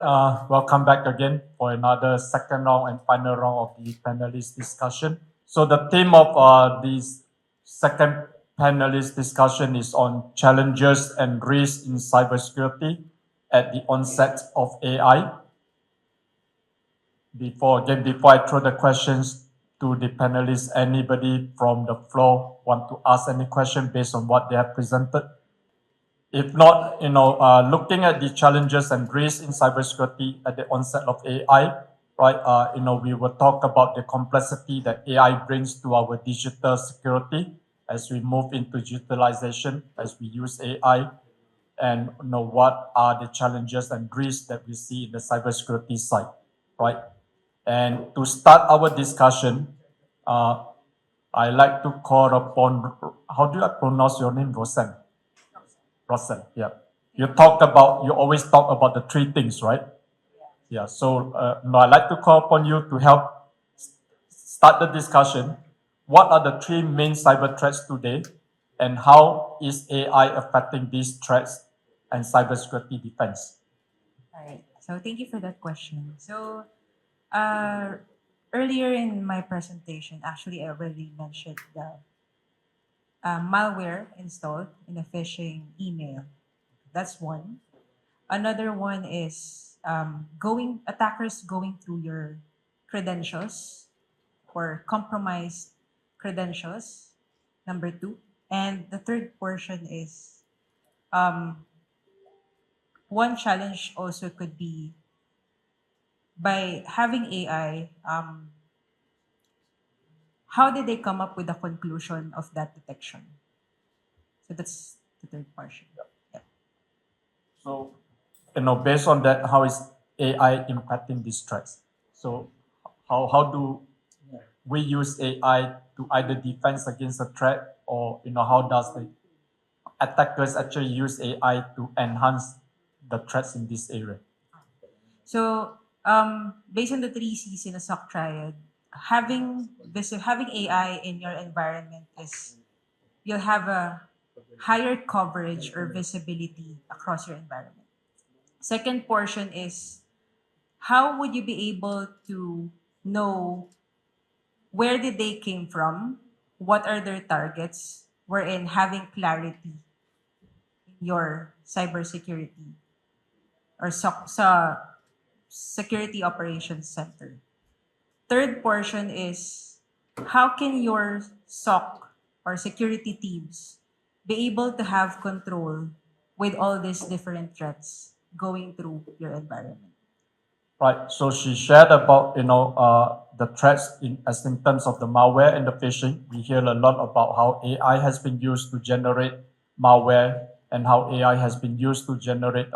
Welcome back again for another second round and final round of the panelist discussion. So the theme of this second panelist discussion is on challenges and risks in cybersecurity at the onset of AI. Before I throw the questions to the panelists, anybody from the floor want to ask any question based on what they have presented? If not, looking at the challenges and risks in cybersecurity at the onset of AI, right? We will talk about the complexity that AI brings to our digital security as we move into digitalization, as we use AI, and what are the challenges and risks that we see in the cybersecurity side, right? And to start our discussion, uh, I like to call upon, how do I pronounce your name, Rosen? Russell, yeah. You always talk about the three things, right? Yeah. So, I'd like to call upon you to help start the discussion. What are the three main cyber threats today, and how is AI affecting these threats and cybersecurity defense? All right. So thank you for that question. So uh, earlier in my presentation, actually, I already mentioned the malware installed in a phishing email. That's one. Another one is going attackers going through your credentials or compromised credentials. Number two, and the third portion is one challenge also could be by having AI. How did they come up with the conclusion of that detection? So that's the third portion. Yeah. So, based on that, how is AI impacting these threats? So, how do we use AI to either defense against a threat, or how does the attackers actually use AI to enhance the threats in this area? So based on the three C's in a SOC triad, having AI in your environment is you'll have a higher coverage or visibility across your environment. Second portion is how would you be able to know where did they came from, what are their targets, wherein having clarity in your cybersecurity or security operations center. Third portion is how can your SOC or security teams be able to have control with all these different threats going through your environment? Right. So she shared about the threats in terms of the malware and the phishing. We hear a lot about how AI has been used to generate malware, and how AI has been used to generate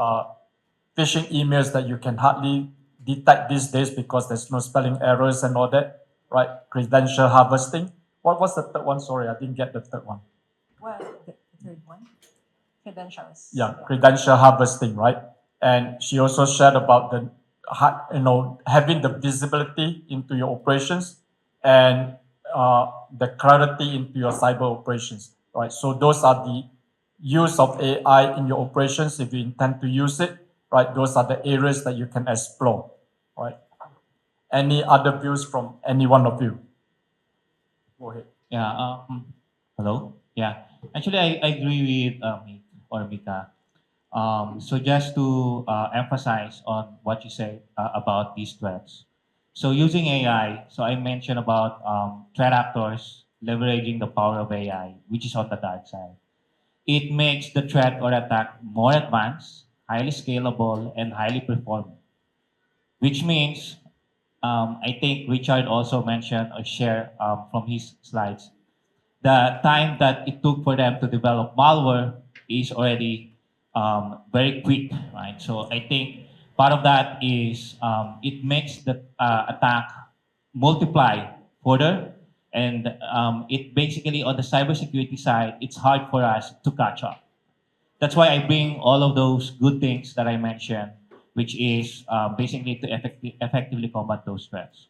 phishing emails that you can hardly detect these days because there's no spelling errors and all that. Right. Credential harvesting. What was the third one? Sorry, I didn't get the third one. Well, the third one, credentials. Yeah, credential harvesting, right? And she also shared about the having the visibility into your operations, and the clarity into your cyber operations, right? So those are the use of AI in your operations if you intend to use it, right? Those are the areas that you can explore, right? Any other views from any one of you? Go ahead. Yeah. Hello. Yeah. Actually, I agree with Mick or Mika. So just to emphasize on what you said about these threats. So using AI, so I mentioned about threat actors leveraging the power of AI, which is on the dark side. It makes the threat or attack more advanced, highly scalable, and highly performant, which means I think Richard also mentioned or shared from his slides the time that it took for them to develop malware is already very quick, right? So I think part of that is it makes the attack multiply further, and it basically on the cybersecurity side, it's hard for us to catch up. That's why I bring all of those good things that I mentioned, which is basically to effectively combat those threats.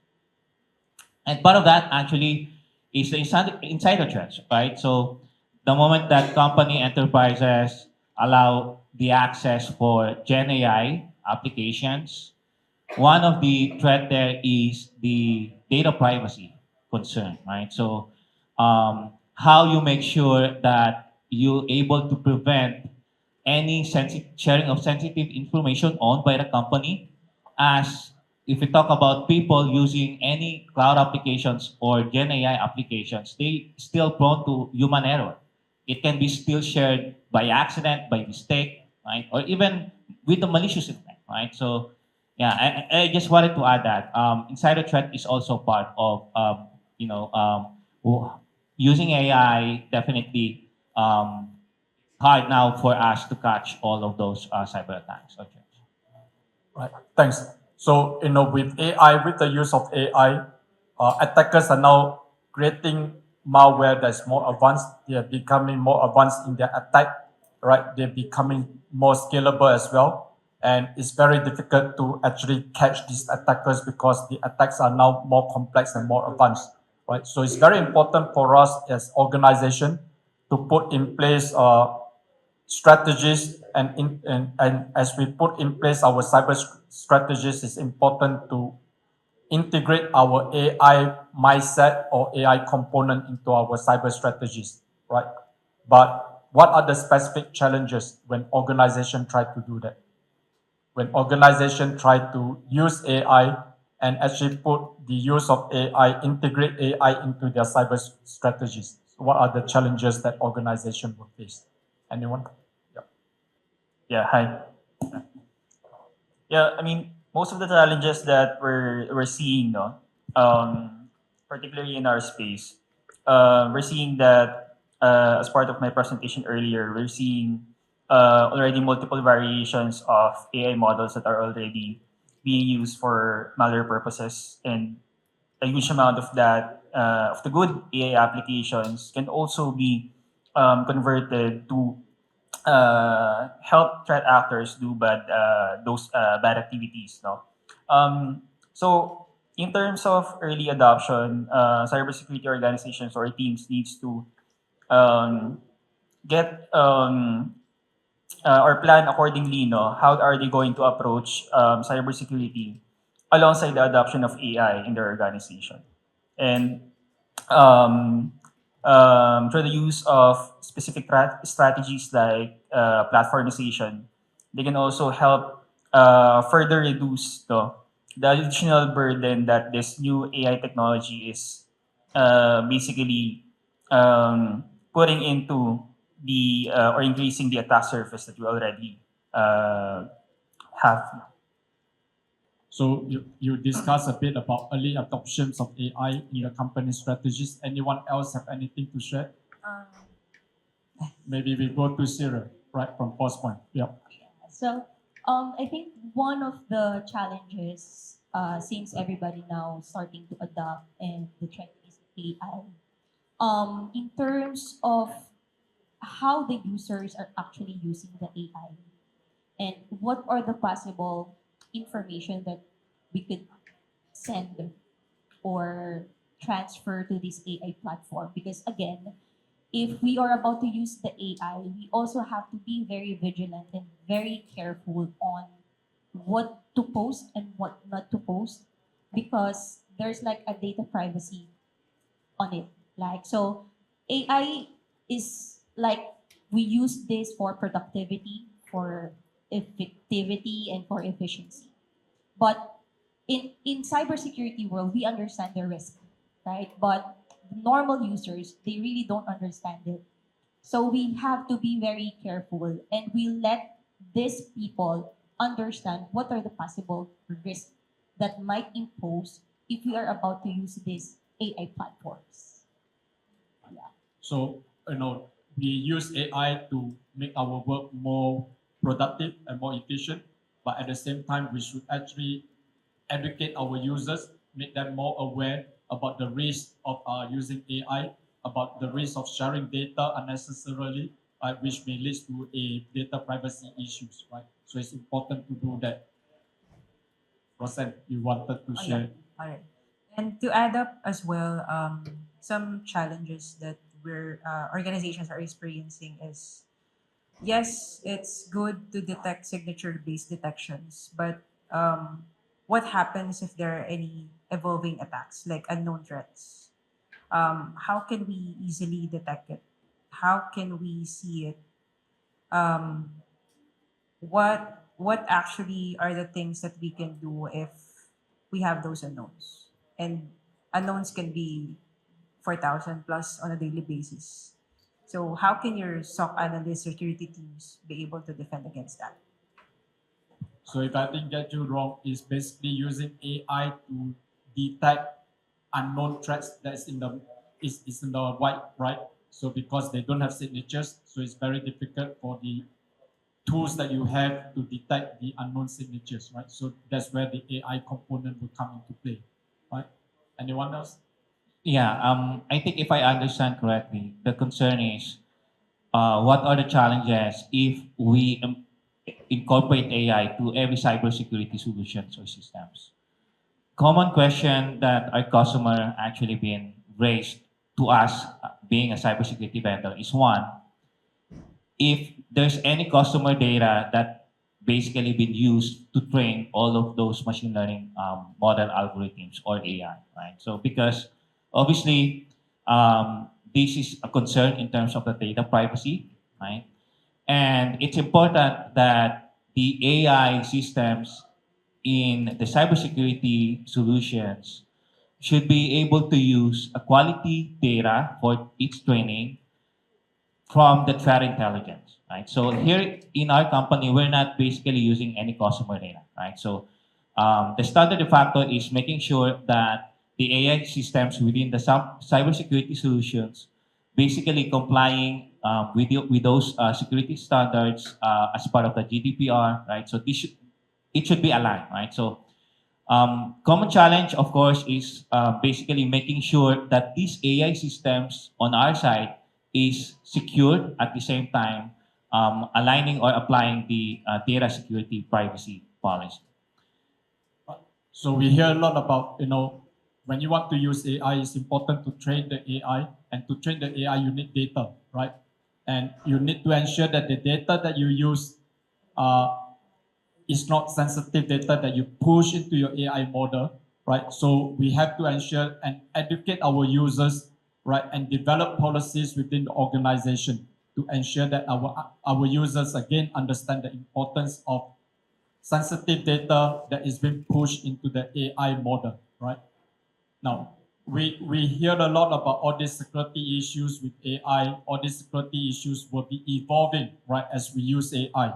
And part of that actually is the insider threats, right? So the moment that company enterprises allow the access for Gen AI applications, one of the threat there is the data privacy concern, right? So, how you make sure that you're able to prevent any sharing of sensitive information owned by the company, as if we talk about people using any cloud applications or Gen AI applications, they still prone to human error. It can be still shared by accident, by mistake, right? Or even with a malicious intent, right? So yeah, I just wanted to add that insider threat is also part of w- using AI. Definitely hard now for us to catch all of those cyber attacks. Okay. Right. Thanks. So, with AI, with the use of AI, attackers are now creating malware that's more advanced. They are becoming more advanced in their attack, right? They're becoming more scalable as well. And it's very difficult to actually catch these attackers because the attacks are now more complex and more advanced, right? So it's very important for us as organization to put in place strategies and as we put in place our strategies, it's important to integrate our AI mindset or AI component into our cyber strategies, right? But what are the specific challenges when organization try to do that? When organization try to use AI and actually put the use of AI, integrate AI into their cyber strategies. So what are the challenges that organization will face? Anyone? Yeah. Yeah, hi. Yeah, I mean, most of the challenges that we're seeing, no, particularly in our space, we're seeing that as part of my presentation earlier, we're seeing already multiple variations of AI models that are already being used for malware purposes, and a huge amount of that of the good AI applications can also be converted to help threat actors do those bad activities. No, so in terms of early adoption, cybersecurity organizations or teams needs to um, get or plan accordingly. No, how are they going to approach cybersecurity alongside the adoption of AI in their organization, and um, through the use of specific strategies like platformization, they can also help further reduce the additional burden that this new AI technology is basically putting into the or increasing the attack surface that we already uh, have. So you discuss a bit about early adoptions of AI in the company strategies. Anyone else have anything to share? Um, Maybe we go to Sarah, right from Post Point. Yeah. So, I think one of the challenges, since everybody now starting to adopt and the trend is AI, in terms of how the users are actually using the AI and what are the possible information that we could send or transfer to this AI platform. Because again, if we are about to use the AI, we also have to be very vigilant and very careful on what to post and what not to post because there's like a data privacy on it. Like, so AI is like we use this for productivity, for effectivity, and for efficiency. But in cybersecurity world, we understand the risk, right? But normal users, they really don't understand it. So we have to be very careful and we let these people understand what are the possible risks that might impose if we are about to use these AI platforms. Yeah. So we use AI to make our work more productive and more efficient, but at the same time we should actually educate our users, make them more aware about the risk of using AI, about the risk of sharing data unnecessarily, which may lead to a data privacy issues, right? So it's important to do that. Rosen, you wanted to oh, share? yeah. All right. And to add up as well, some challenges that organizations are experiencing is yes, it's good to detect signature-based detections, but what happens if there are any evolving attacks, like unknown threats? How can we easily detect it? How can we see it? Um, what actually are the things that we can do if we have those unknowns? And unknowns can be 4,000 plus on a daily basis. So how can your SOC analyst security teams be able to defend against that? So if I didn't get you wrong, it's basically using AI to detect unknown threats that's in the is in the white, right? So because they don't have signatures, so it's very difficult for the tools that you have to detect the unknown signatures, right? So that's where the AI component will come into play, right? Anyone else? Yeah, I think if I understand correctly, the concern is what are the challenges if we incorporate AI to every cybersecurity solutions or systems? Common question that our customer actually been raised to us, being a cybersecurity vendor, is one, if there's any customer data that basically been used to train all of those machine learning model algorithms or AI, right? So because obviously this is a concern in terms of the data privacy, right? And it's important that the AI systems in the cybersecurity solutions should be able to use a quality data for its training from the threat intelligence, right? So here in our company, we're not basically using any customer data, right? So the standard de facto is making sure that the AI systems within the cybersecurity solutions basically complying with those security standards as part of the GDPR, right? So it should be aligned, right? So common challenge, of course, is basically making sure that these AI systems on our side is secured at the same time, aligning or applying the data security privacy policy. So we hear a lot about, when you want to use AI, it's important to train the AI, and to train the AI, you need data, right? And you need to ensure that the data that you use uh, is not sensitive data that you push into your AI model, right? So we have to ensure and educate our users, right, and develop policies within the organization to ensure that our users again understand the importance of sensitive data that is being pushed into the AI model, right? Now, we hear a lot about all these security issues with AI. All these security issues will be evolving, right, as we use AI.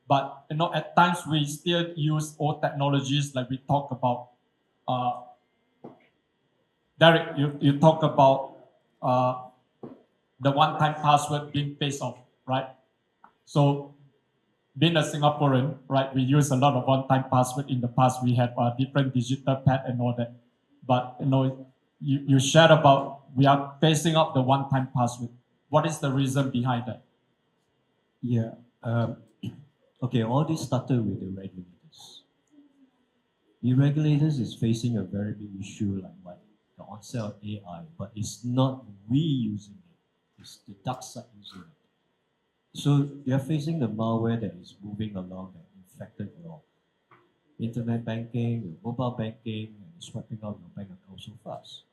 But at times we still use old technologies, like we talk about. Derek, you talk about uh, the one-time password being phased off, right? So being a Singaporean, right, we use a lot of one-time password in the past. We have different digital pad and all that. But you shared about we are phasing out the one-time password. What is the reason behind that? Yeah. Okay, all this started with the regulators. The regulators is facing a very big issue like what the onset of AI, but it's not we using it, it's the dark side using it. So you're facing the malware that is moving along that infected your internet banking, your mobile banking, and swiping out your bank account so fast.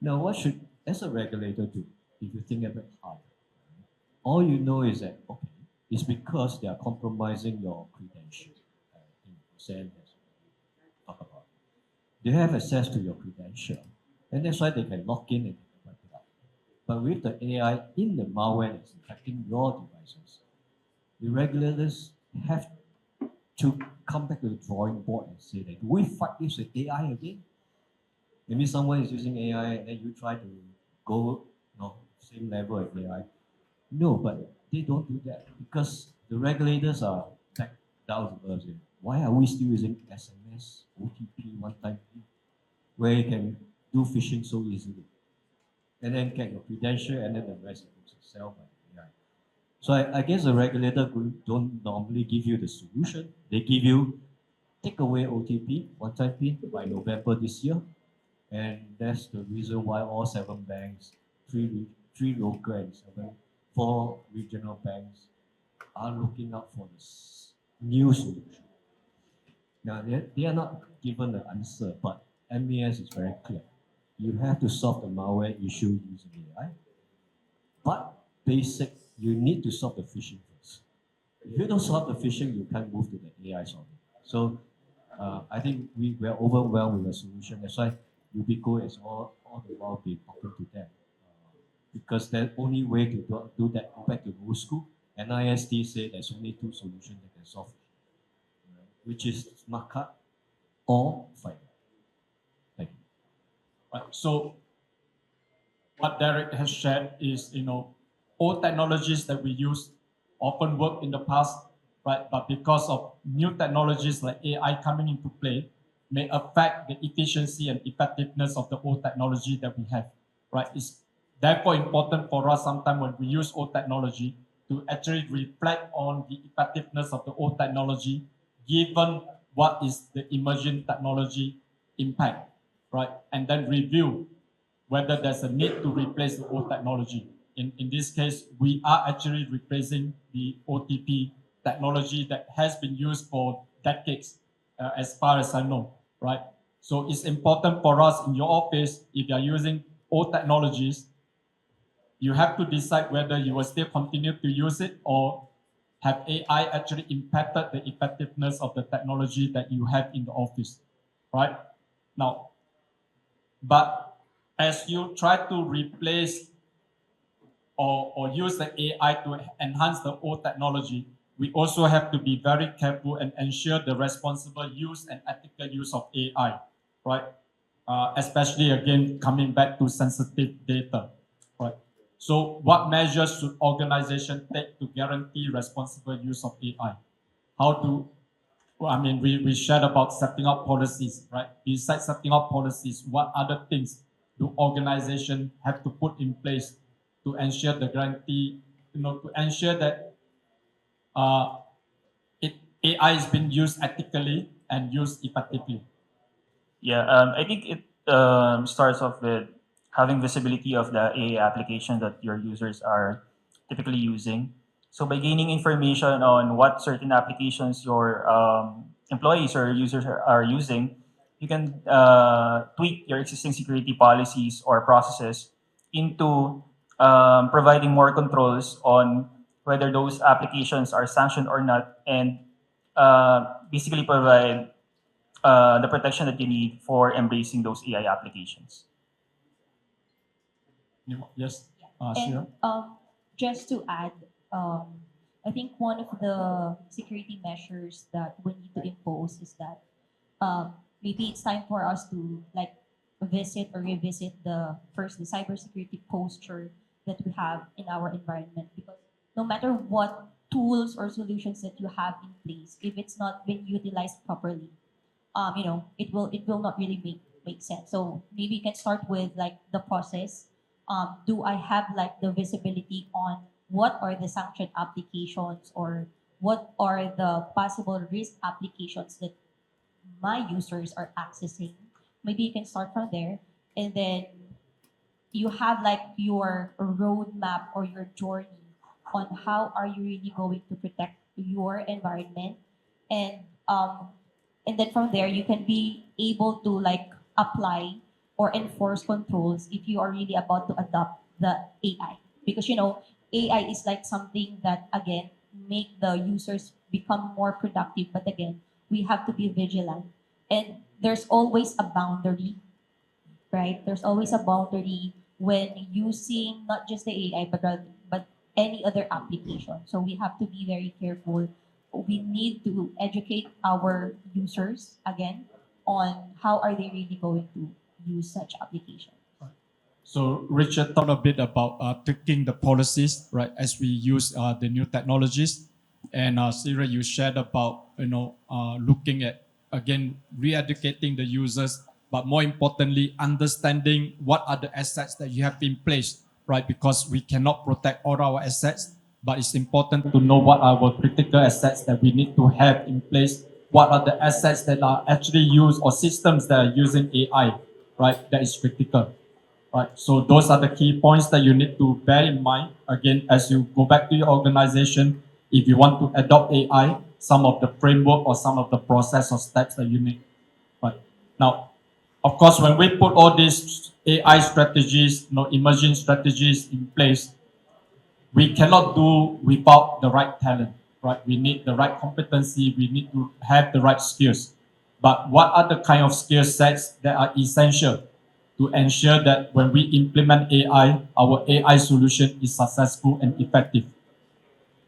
Now, what should, as a regulator, do if you think a bit harder? All you know is that, okay, it's because they are compromising your credential. I think Hussein has talked about. They have access to your credential, and that's why they can log in and they can wipe it out. But with the AI in the malware that's infecting your devices, the regulators have to come back to the drawing board and say that, do we fight this with AI again? Maybe someone is using AI and then you try to go same level as AI. No, but they don't do that because the regulators are back down to earth. Why are we still using SMS, OTP, one-time PIN, where you can do phishing so easily, and then get your credential, and then the rest goes itself by AI. So I guess the regulator don't normally give you the solution. They give you take away OTP, one-time PIN by November this year, and that's the reason why all seven banks, three local and four regional banks, are looking out for this new solution. Now, they are not given the answer, but MAS is very clear. You have to solve the malware issue using AI. But basic, you need to solve the phishing first. If you don't solve the phishing, you can't move to the AI solving. So I think we are overwhelmed with the solution. That's why Ubico is all the while be talking to them. Because the only way to do that, go back to old school, NIST said there's only two solutions that can solve it, which is smart card or fiber. Thank you. Right. So what Derek has shared is, all technologies that we use often work in the past, right? But because of new technologies like AI coming into play, may affect the efficiency and effectiveness of the old technology that we have, right? It's therefore important for us sometimes when we use old technology to actually reflect on the effectiveness of the old technology, given what is the emerging technology impact, right? And then review whether there's a need to replace the old technology. In this case, we are actually replacing the OTP technology that has been used for decades, as far as I know, right? So it's important for us in your office, if you're using old technologies, you have to decide whether you will still continue to use it or have AI actually impacted the effectiveness of the technology that you have in the office, right? Now, but as you try to replace or use the AI to enhance the old technology, we also have to be very careful and ensure the responsible use and ethical use of AI, right? Especially again, coming back to sensitive data, right? So what measures should organizations take to guarantee responsible use of AI? How to well, I mean, we shared about setting up policies, right? Besides setting up policies, what other things do organizations have to put in place to ensure the guarantee, to ensure that uh, AI is being used ethically and used effectively? Yeah, I think it starts off with having visibility of the AI application that your users are typically using. So by gaining information on what certain applications your employees or users are using, you can tweak your existing security policies or processes into providing more controls on whether those applications are sanctioned or not, and basically provide the protection that you need for embracing those AI applications. Yes, And Shira? just to add, I think one of the security measures that we need to impose is that maybe it's time for us to like visit or revisit the cybersecurity posture that we have in our environment, because no matter what tools or solutions that you have in place, if it's not been utilized properly, it will not really make sense. So maybe you can start with like the process. Do I have like the visibility on what are the sanctioned applications, or what are the possible risk applications that my users are accessing? Maybe you can start from there, and then you have like your roadmap or your journey on how are you really going to protect your environment, and um and then from there you can be able to like apply or enforce controls if you are really about to adopt the AI, because AI is like something that again make the users become more productive, but again we have to be vigilant, and there's always a boundary, right? There's always a boundary when using not just the AI, but any other application. So we have to be very careful. We need to educate our users again on how are they really going to use such application. So Richard talked a bit about tweaking the policies, right, as we use the new technologies, and Sarah, you shared about looking at again re-educating the users, but more importantly, understanding what are the assets that you have in place, right? Because we cannot protect all our assets, but it's important to know what are our critical assets that we need to have in place. What are the assets that are actually used or systems that are using AI, right? That is critical. Right. So those are the key points that you need to bear in mind. Again, as you go back to your organization, if you want to adopt AI, some of the framework or some of the process or steps that you need. Right. Now, of course, when we put all these AI strategies, emerging strategies in place, we cannot do without the right talent, right? We need the right competency. We need to have the right skills. But what are the kind of skill sets that are essential to ensure that when we implement AI, our AI solution is successful and effective?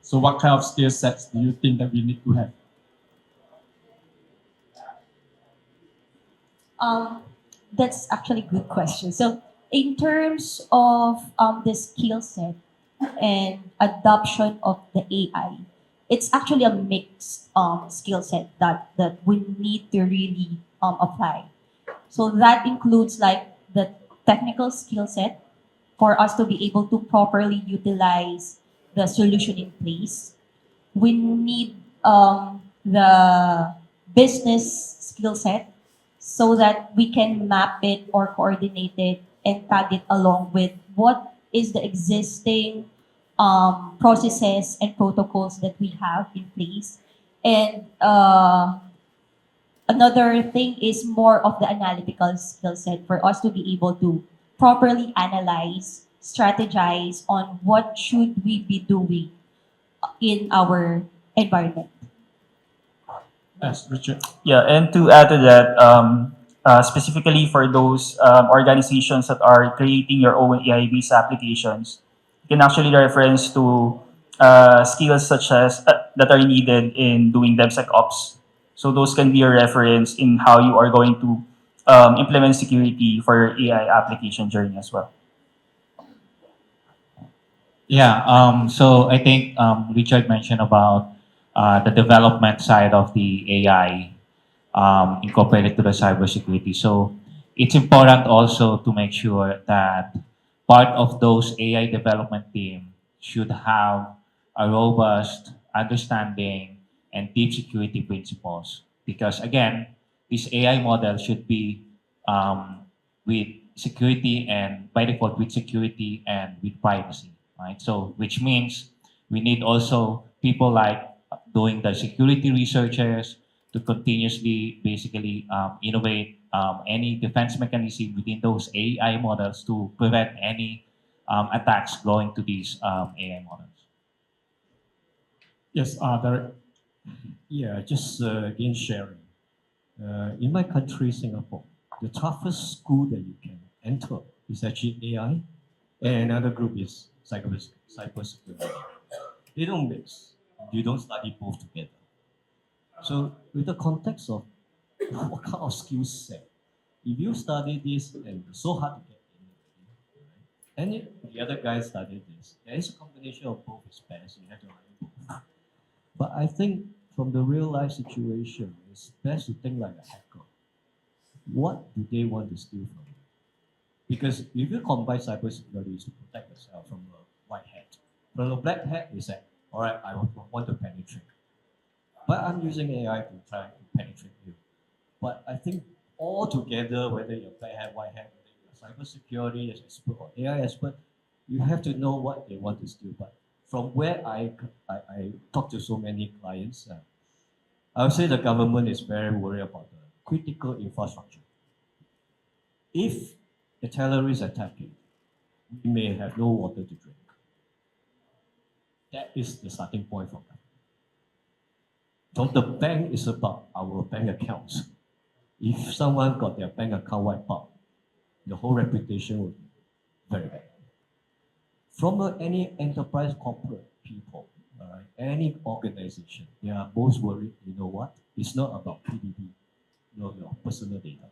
So what kind of skill sets do you think that we need to have? Um, that's actually a good question. So, in terms of the skill set and adoption of the AI, it's actually a mixed skill set that we need to really apply. So that includes like the technical skill set for us to be able to properly utilize the solution in place. We need the business skill set so that we can map it or coordinate it and tag it along with what is the existing processes and protocols that we have in place. And another thing is more of the analytical skill set for us to be able to properly analyze, strategize on what should we be doing in our environment. Yes, Richard. Yeah, and to add to that, specifically for those organizations that are creating your own AI-based applications, you can actually reference to skills such as that are needed in doing DevSecOps. So those can be a reference in how you are going to implement security for your AI application journey as well. Yeah, so I think Richard mentioned about the development side of the AI incorporated to the cybersecurity. So it's important also to make sure that part of those AI development team should have a robust understanding and deep security principles. Because again, this AI model should be with security and by default with security and with privacy, right? So which means we need also people like doing the security researchers, to continuously basically innovate any defense mechanism within those AI models to prevent any attacks going to these AI models. Yes, Derek. Yeah, just again sharing. In my country, Singapore, the toughest school that you can enter is actually AI, and another group is cybersecurity. They don't mix. You don't study both together. So, with the context of what kind of skill set, if you study this and it's so hard to get in, right? And if the other guy studied this, there is a combination of both is best. You have to learn both. But I think from the real life situation, it's best to think like a hacker. What do they want to steal from you? Because if you combine cybersecurity is to protect yourself from a white hat. From a black hat, is that, all right, I want to penetrate. But I'm using AI to try to penetrate you. But I think all together, whether you're black hat, white hat, whether you're cybersecurity expert or AI expert, you have to know what they want to steal. But from where I talk to so many clients, I would say the government is very worried about the critical infrastructure. If the terrorists attack it, we may have no water to drink. That is the starting point for government. From the bank is about our bank accounts. If someone got their bank account wiped out, the whole reputation would be very bad. From any enterprise corporate people, any organization, they are most worried, you know what? It's not about PDB, your personal data.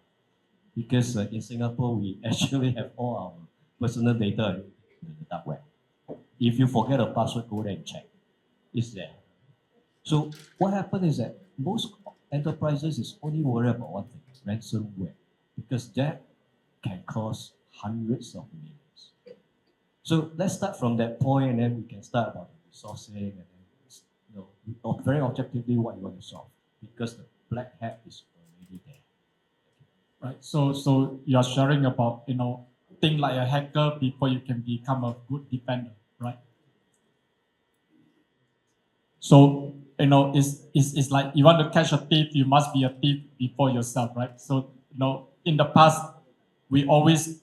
Because in Singapore, we actually have all our personal data in the dark web. If you forget a password, go there and check. It's there. So what happened is that most enterprises is only worried about one thing, ransomware, because that can cost hundreds of millions. So let's start from that point, and then we can start about the resourcing, and then very objectively what you want to solve, because the black hat is already there. Right. So you're sharing about, think like a hacker before you can become a good defender, right? So, it's like you want to catch a thief, you must be a thief before yourself, right? So, in the past, we always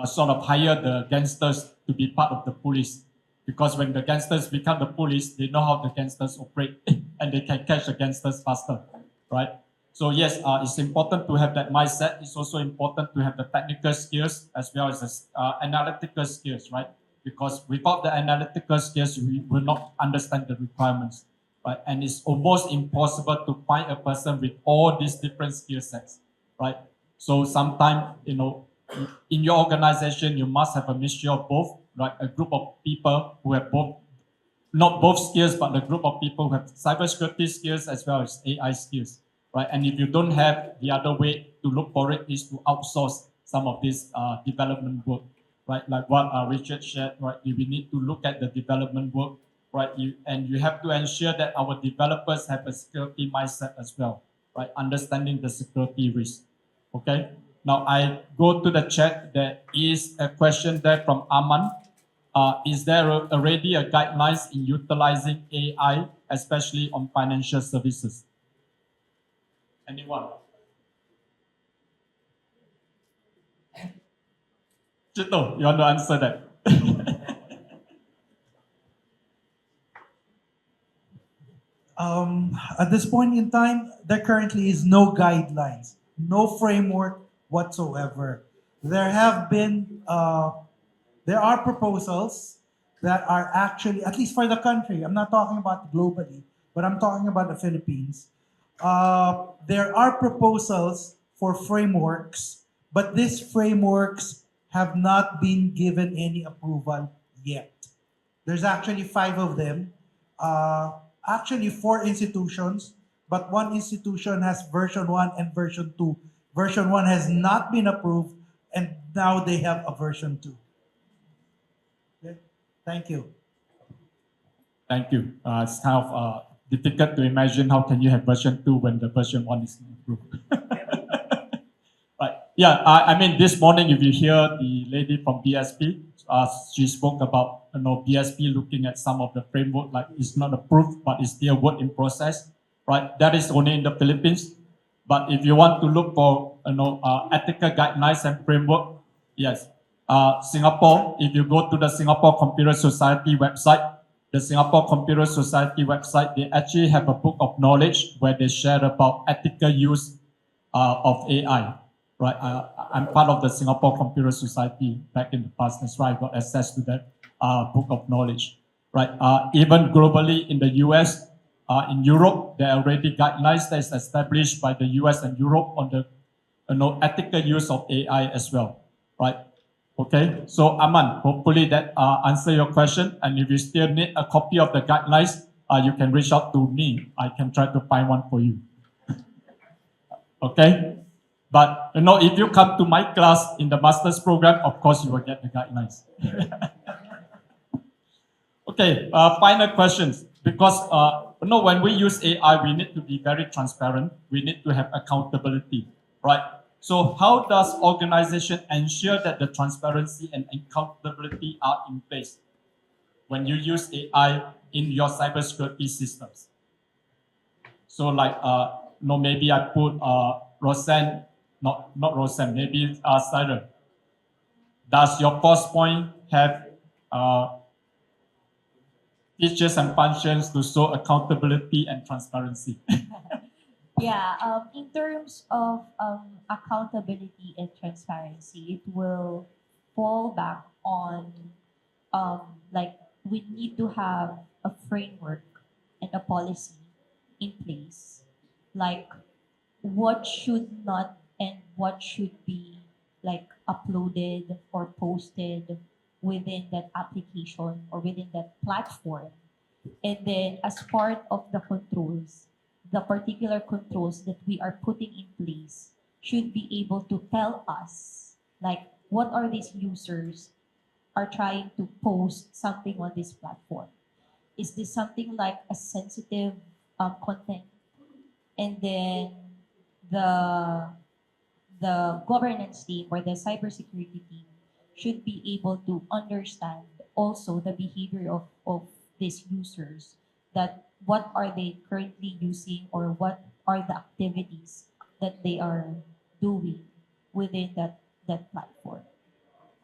sort of hire the gangsters to be part of the police. Because when the gangsters become the police, they know how the gangsters operate and they can catch the gangsters faster, right? So yes, it's important to have that mindset. It's also important to have the technical skills as well as the analytical skills, right? Because without the analytical skills, we will not understand the requirements, right? And it's almost impossible to find a person with all these different skill sets, right? So sometimes, in your organization, you must have a mixture of both, right? A group of people who have both, not both skills, but a group of people who have cybersecurity skills as well as AI skills, right? And if you don't have, the other way to look for it is to outsource some of this development work, right? Like what Richard shared, right? We need to look at the development work, right? And you have to ensure that our developers have a security mindset as well, right? Understanding the security risk. Okay. Now I go to the chat. There is a question there from Aman. Is there already a guidelines in utilizing AI, especially on financial services? Anyone? Chito, you want to answer that? At this point in time, there currently is no guidelines, no framework whatsoever. There have been, there are proposals that are actually, at least for the country, I'm not talking about globally, but I'm talking about the Philippines. There are proposals for frameworks, but these frameworks have not been given any approval yet. There's actually five of them. Actually, four institutions, but one institution has version one and version two. Version one has not been approved, and now they have a version two. Okay? Thank you. Thank you. It's kind of difficult to imagine how can you have version 2 when the version 1 is not approved. Right. Yeah, I mean, this morning, if you hear the lady from BSP, she spoke about, BSP looking at some of the framework, like it's not approved, but it's still work in process, right? That is only in the Philippines. But if you want to look for, ethical guidelines and framework, yes. Singapore, if you go to the Singapore Computer Society website, the Singapore Computer Society website, they actually have a book of knowledge where they share about ethical use of AI, right? I'm part of the Singapore Computer Society back in the past. That's why I got access to that book of knowledge, right? Even globally in the US, in Europe, there are already guidelines that is established by the US and Europe on the ethical use of AI as well, right? Okay, so Aman, hopefully that answer your question. And if you still need a copy of the guidelines, you can reach out to me. I can try to find one for you. Okay, but if you come to my class in the master's program, of course you will get the guidelines. Okay, final questions. Because when we use AI, we need to be very transparent. We need to have accountability, right? So how does organization ensure that the transparency and accountability are in place when you use AI in your cybersecurity systems? So like, maybe I put Roseanne, not Roseanne, maybe Siren. Does your first point have features and functions to show accountability and transparency? Yeah, in terms of accountability and transparency, it will fall back on like we need to have a framework and a policy in place, like what should not and what should be like uploaded or posted within that application or within that platform. And then as part of the controls, the particular controls that we are putting in place should be able to tell us like what are these users are trying to post something on this platform. Is this something like a sensitive content? And then the the governance team or the cybersecurity team should be able to understand also the behavior of these users that what are they currently using or what are the activities that they are doing within that platform.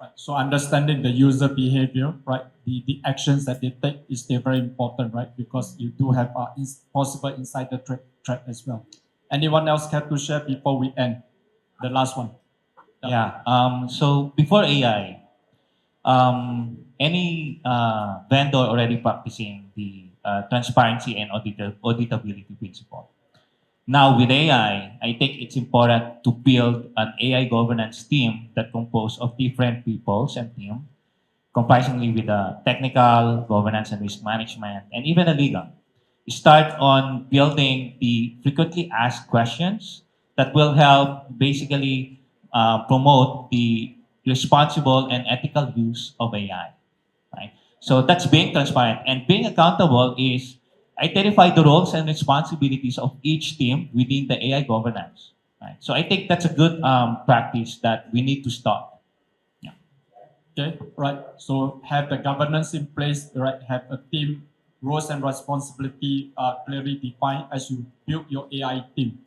Right. So understanding the user behavior, right? The actions that they take is still very important, right? Because you do have possible insider threat as well. Anyone else care to share before we end? The last one. Yeah. So before AI, any vendor already practicing the transparency and auditability principle. Now with AI, I think it's important to build an AI governance team that composed of different peoples and team, comprisingly with the technical, governance and risk management, and even the legal. Start on building the frequently asked questions that will help basically promote the responsible and ethical use of AI. Right? So that's being transparent. And being accountable is identify the roles and responsibilities of each team within the AI governance. Right? So I think that's a good practice that we need to start. Yeah. Okay, right. So have the governance in place, right? Have a team roles and responsibility clearly defined as you build your AI team.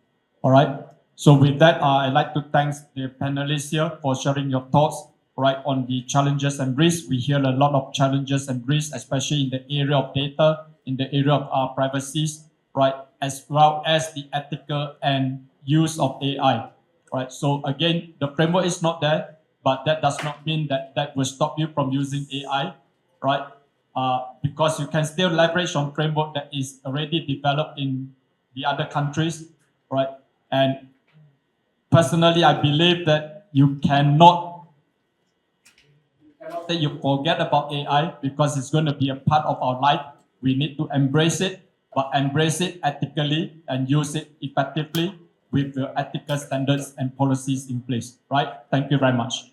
All right. So with that, I'd like to thank the panelists here for sharing your thoughts, right, on the challenges and risks. We hear a lot of challenges and risks, especially in the area of data, in the area of privacies, right, as well as the ethical and use of AI, right? So again, the framework is not there, but that does not mean that that will stop you from using AI, right? Because you can still leverage on framework that is already developed in the other countries, right? And personally, I believe that you cannot say you forget about AI because it's going to be a part of our life. We need to embrace it, but embrace it ethically and use it effectively with the ethical standards and policies in place, right? Thank you very much.